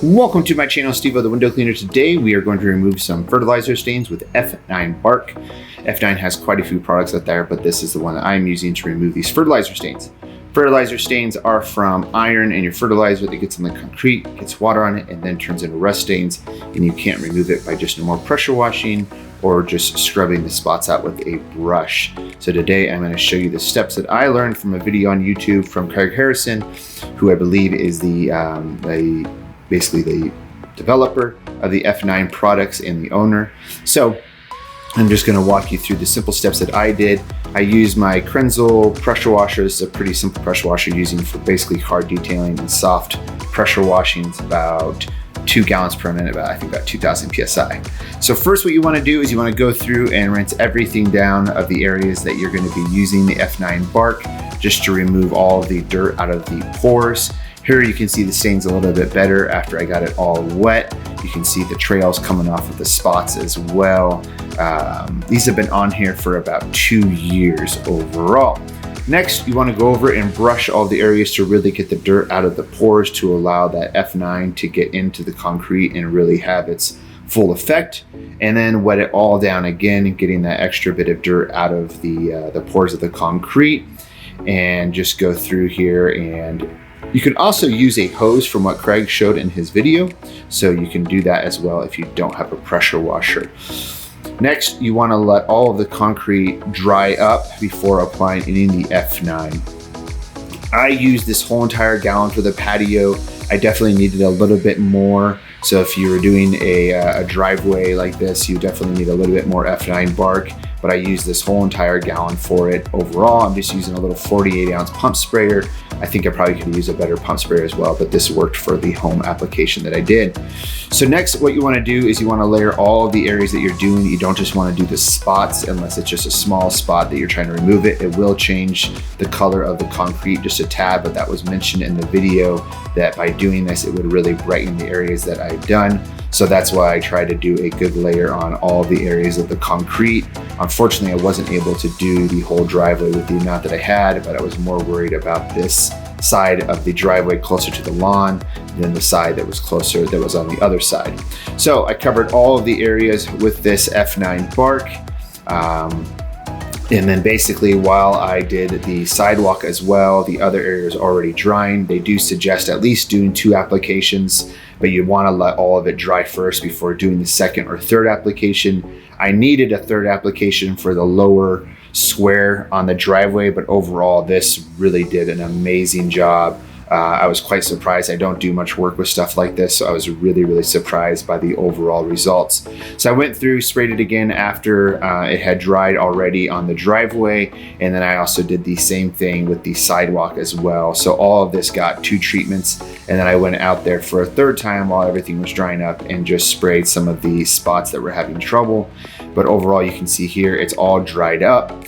Welcome to my channel, SteveO the Window Cleaner. Today we are going to remove some fertilizer stains with F9 Barc. F9 has quite a few products out there, but this is the one that I'm using to remove these fertilizer stains. Fertilizer stains are from iron and your fertilizer that gets in the concrete, gets water on it, and then turns into rust stains, and you can't remove it by just normal pressure washing or just scrubbing the spots out with a brush. So today I'm going to show you the steps that I learned from a video on YouTube from Craig Harrison, who I believe is basically the developer of the F9 products and the owner. So I'm just going to walk you through the simple steps that I did. I use my Krenzel pressure washer. It's a pretty simple pressure washer using for basically hard detailing and soft pressure washing. It's about 2 gallons per minute, I think about 2000 PSI. So first what you want to do is you want to go through and rinse everything down of the areas that you're going to be using the F9 Barc, just to remove all of the dirt out of the pores. Here you can see the stains a little bit better after I got it all wet. You can see the trails coming off of the spots as well. These have been on here for about 2 years overall. Next, you want to go over and brush all the areas to really get the dirt out of the pores to allow that F9 to get into the concrete and really have its full effect. And then wet it all down again, getting that extra bit of dirt out of the pores of the concrete. And just go through here, and you can also use a hose from what Craig showed in his video. So you can do that as well if you don't have a pressure washer. Next, you want to let all of the concrete dry up before applying any of the F9. I used this whole entire gallon for the patio. I definitely needed a little bit more. So if you were doing a driveway like this, you definitely need a little bit more F9 Barc. But I used this whole entire gallon for it. Overall, I'm just using a little 48-ounce pump sprayer. I think I probably could use a better pump sprayer as well, but this worked for the home application that I did. So next, what you want to do is you want to layer all of the areas that you're doing. You don't just want to do the spots unless it's just a small spot that you're trying to remove it. It will change the color of the concrete just a tad, but that was mentioned in the video that by doing this, it would really brighten the areas that I've done. So that's why I try to do a good layer on all the areas of the concrete. Unfortunately, I wasn't able to do the whole driveway with the amount that I had, but I was more worried about this side of the driveway closer to the lawn than the side that was closer, that was on the other side. So I covered all of the areas with this F9 Barc. And then basically while I did the sidewalk as well, the other areas already drying. They do suggest at least doing 2 applications, but you want to let all of it dry first before doing the second or third application. I needed a third application for the lower square on the driveway, but overall this really did an amazing job. I was quite surprised. I don't do much work with stuff like this, so I was really surprised by the overall results. So I went through, sprayed it again after it had dried already on the driveway, and then I also did the same thing with the sidewalk as well. So all of this got 2 treatments, and then I went out there for a third time while everything was drying up and just sprayed some of the spots that were having trouble. But overall, you can see here, it's all dried up.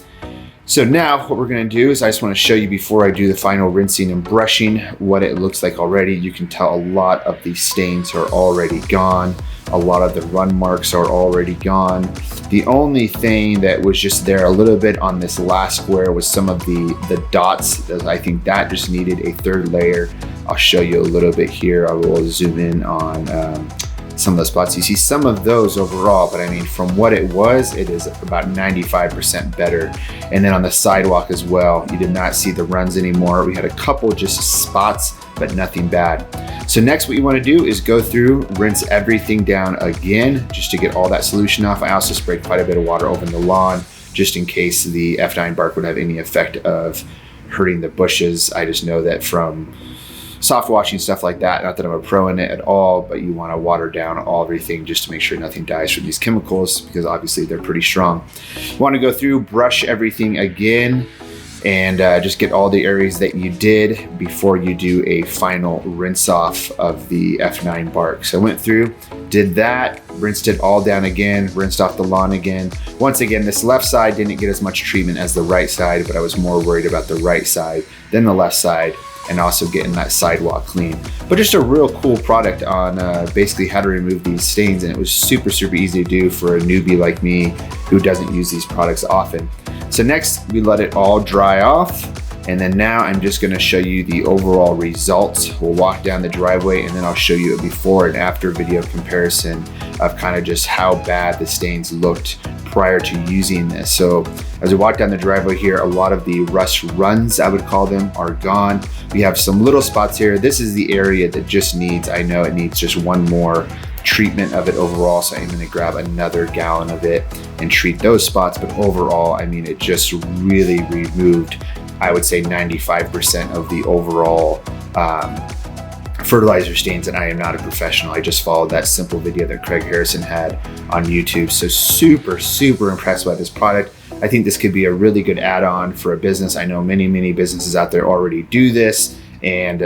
So now what we're going to do is I just want to show you before I do the final rinsing and brushing what it looks like already. You can tell a lot of the stains are already gone. A lot of the run marks are already gone. The only thing that was just there a little bit on this last square was some of the dots. I think that just needed a third layer. I'll show you a little bit here. I will zoom in on some of the spots. You see some of those overall, but I mean, from what it is about 95% better. And then on the sidewalk as well, you did not see the runs anymore. We had a couple just spots, but nothing bad. So next, what you want to do is go through, rinse everything down again, just to get all that solution off. I also sprayed quite a bit of water over the lawn, just in case the F9 Barc would have any effect of hurting the bushes. I just know that from soft washing, stuff like that, not that I'm a pro in it at all, but you want to water down everything just to make sure nothing dies from these chemicals, because obviously they're pretty strong. You want to go through, brush everything again, and just get all the areas that you did before you do a final rinse off of the F9 Barc. So I went through, did that, rinsed it all down again, rinsed off the lawn again. Once again, this left side didn't get as much treatment as the right side, but I was more worried about the right side than the left side, and also getting that sidewalk clean. But just a real cool product on basically how to remove these stains, and it was super easy to do for a newbie like me who doesn't use these products often. So next, we let it all dry off, And then now I'm just gonna show you the overall results. We'll walk down the driveway and then I'll show you a before and after video comparison of kind of just how bad the stains looked prior to using this. So as we walk down the driveway here, a lot of the rust runs, I would call them, are gone. We have some little spots here. This is the area that just needs, I know it needs just one more treatment of it overall. So I'm gonna grab another gallon of it and treat those spots. But overall, I mean, it just really removed, I would say 95% of the overall fertilizer stains. And I am not a professional. I just followed that simple video that Craig Harrison had on YouTube. So super impressed by this product. I think this could be a really good add-on for a business. I know many businesses out there already do this. And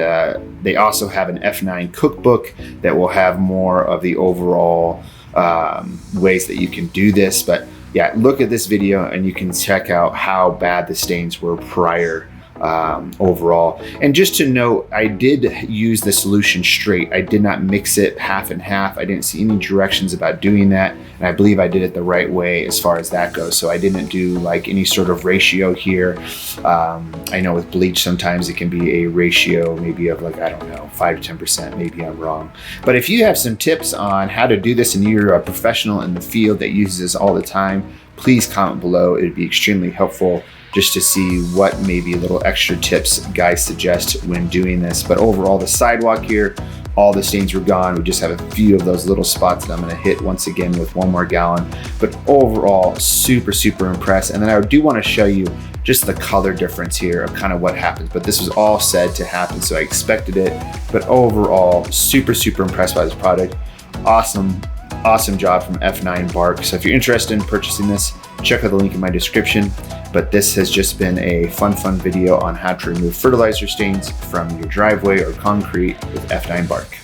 they also have an F9 cookbook that will have more of the overall ways that you can do this. But yeah, look at this video and you can check out how bad the stains were prior overall. And just to note, I did use the solution straight. I did not mix it half and half. I didn't see any directions about doing that. And I believe I did it the right way as far as that goes. So I didn't do like any sort of ratio here. I know with bleach, sometimes it can be a ratio maybe of like, I don't know, 5 to 10%, maybe I'm wrong. But if you have some tips on how to do this and you're a professional in the field that uses this all the time, please comment below. It would be extremely helpful just to see what maybe little extra tips guys suggest when doing this. But overall, the sidewalk here, all the stains were gone. We just have a few of those little spots that I'm gonna hit once again with one more gallon. But overall, super impressed. And then I do wanna show you just the color difference here of kind of what happens. But this was all said to happen, so I expected it. But overall, super impressed by this product. Awesome job from F9 Barc. So if you're interested in purchasing this, check out the link in my description. But this has just been a fun video on how to remove fertilizer stains from your driveway or concrete with F9 Barc.